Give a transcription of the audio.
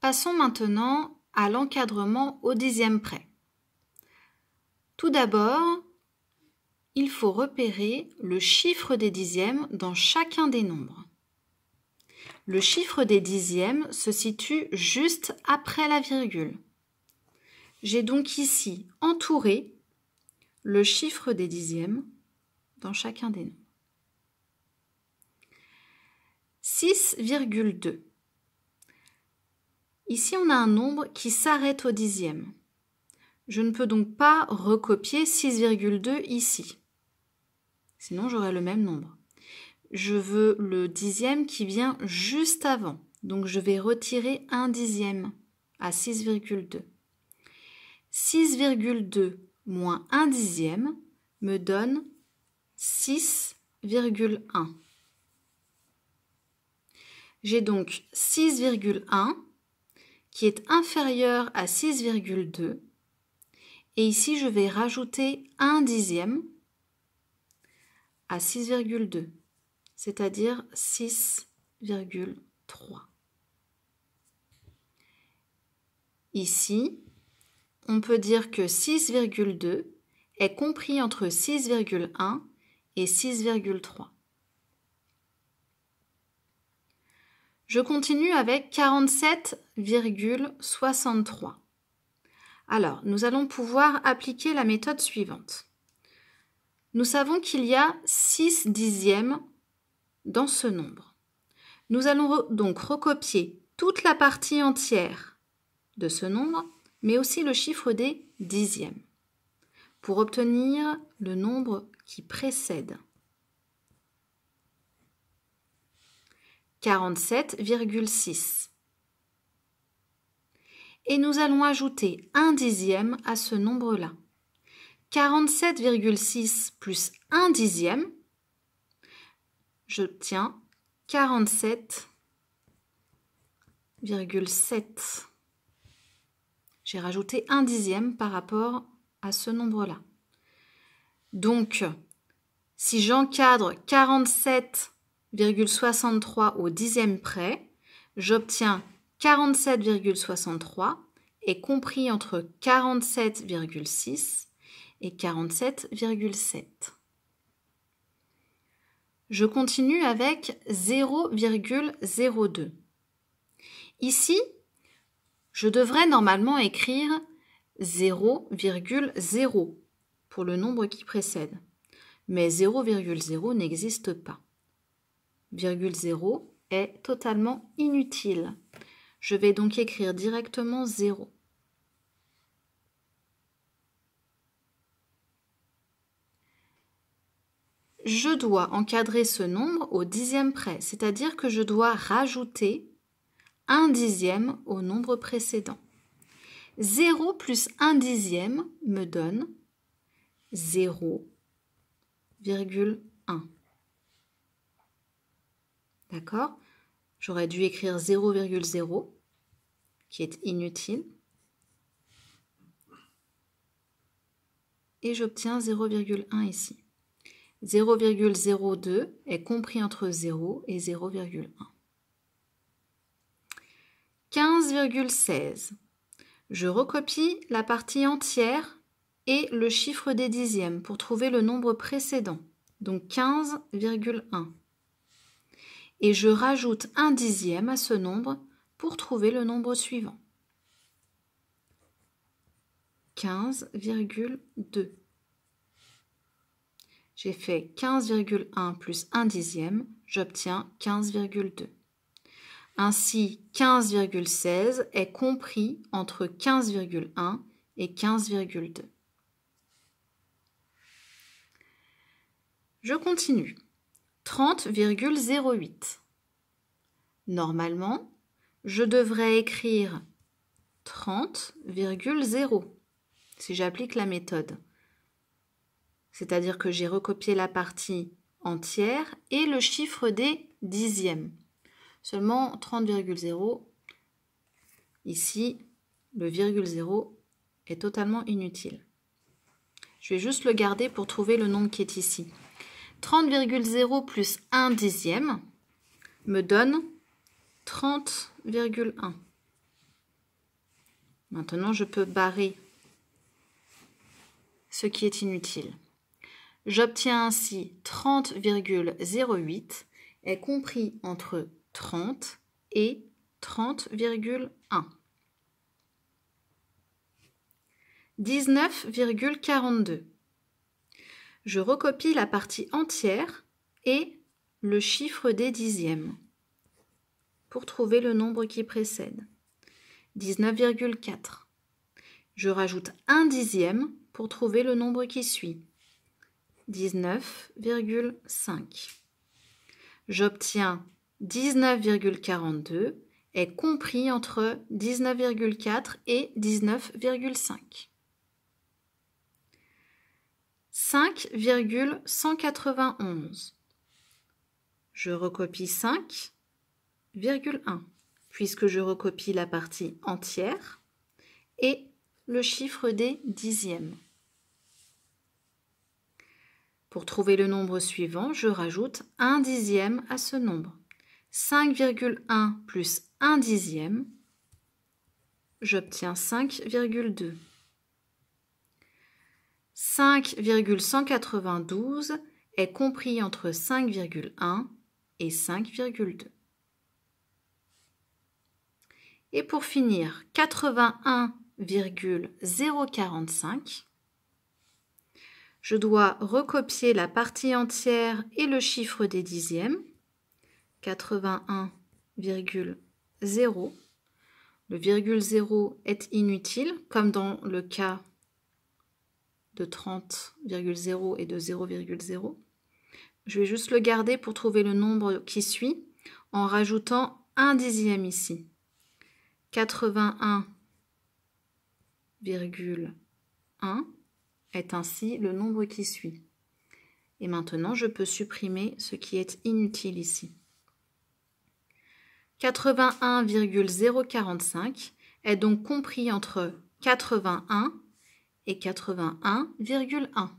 Passons maintenant à l'encadrement au dixième près. Tout d'abord, il faut repérer le chiffre des dixièmes dans chacun des nombres. Le chiffre des dixièmes se situe juste après la virgule. J'ai donc ici entouré le chiffre des dixièmes dans chacun des nombres. 6,2. Ici, on a un nombre qui s'arrête au dixième. Je ne peux donc pas recopier 6,2 ici. Sinon, j'aurai le même nombre. Je veux le dixième qui vient juste avant. Donc, je vais retirer un dixième à 6,2. 6,2 moins 1 dixième me donne 6,1. J'ai donc 6,1 qui est inférieur à 6,2. Et ici, je vais rajouter un dixième à 6,2, c'est-à-dire 6,3. Ici, on peut dire que 6,2 est compris entre 6,1 et 6,3. Je continue avec 47,63. Alors, nous allons pouvoir appliquer la méthode suivante. Nous savons qu'il y a 6 dixièmes dans ce nombre. Nous allons donc recopier toute la partie entière de ce nombre, mais aussi le chiffre des dixièmes, pour obtenir le nombre qui précède. 47,6. Et nous allons ajouter un dixième à ce nombre-là. 47,6 plus 1 dixième, j'obtiens 47,7. J'ai rajouté un dixième par rapport à ce nombre-là. Donc, si j'encadre 47,63 au dixième près, j'obtiens 47,63 est compris entre 47,6 et 47,7. Je continue avec 0,02. Ici, je devrais normalement écrire 0,0 pour le nombre qui précède. Mais 0,0 n'existe pas. 0,0 est totalement inutile. Je vais donc écrire directement 0. Je dois encadrer ce nombre au dixième près, c'est-à-dire que je dois rajouter un dixième au nombre précédent. 0 plus 1 dixième me donne 0,1. D'accord ? J'aurais dû écrire 0,0 qui est inutile. Et j'obtiens 0,1 ici. 0,02 est compris entre 0 et 0,1. 15,16. Je recopie la partie entière et le chiffre des dixièmes pour trouver le nombre précédent, donc 15,1. Et je rajoute un dixième à ce nombre pour trouver le nombre suivant. 15,2. J'ai fait 15,1 plus 1 dixième, j'obtiens 15,2. Ainsi, 15,16 est compris entre 15,1 et 15,2. Je continue. 30,08. Normalement, je devrais écrire 30,0 si j'applique la méthode. C'est-à-dire que j'ai recopié la partie entière et le chiffre des dixièmes. Seulement 30,0, ici, le virgule 0 est totalement inutile. Je vais juste le garder pour trouver le nombre qui est ici. 30,0 plus 1 dixième me donne 30,1. Maintenant, je peux barrer ce qui est inutile. J'obtiens ainsi 30,08 est compris entre 30 et 30,1. 19,42. Je recopie la partie entière et le chiffre des dixièmes pour trouver le nombre qui précède. 19,4. Je rajoute un dixième pour trouver le nombre qui suit. 19,5. J'obtiens 19,42 est compris entre 19,4 et 19,5. 5,191. Je recopie 5,1 puisque je recopie la partie entière et le chiffre des dixièmes. Pour trouver le nombre suivant, je rajoute un dixième à ce nombre. 5,1 plus 1 dixième, j'obtiens 5,2. 5,192 est compris entre 5,1 et 5,2. Et pour finir, 81,045. Je dois recopier la partie entière et le chiffre des dixièmes. 81,0. Le virgule 0 est inutile, comme dans le cas de 30,0 et de 0,0. Je vais juste le garder pour trouver le nombre qui suit en rajoutant un dixième ici. 81,1 est ainsi le nombre qui suit. Et maintenant, je peux supprimer ce qui est inutile ici. 81,045 est donc compris entre 81 et 81,1.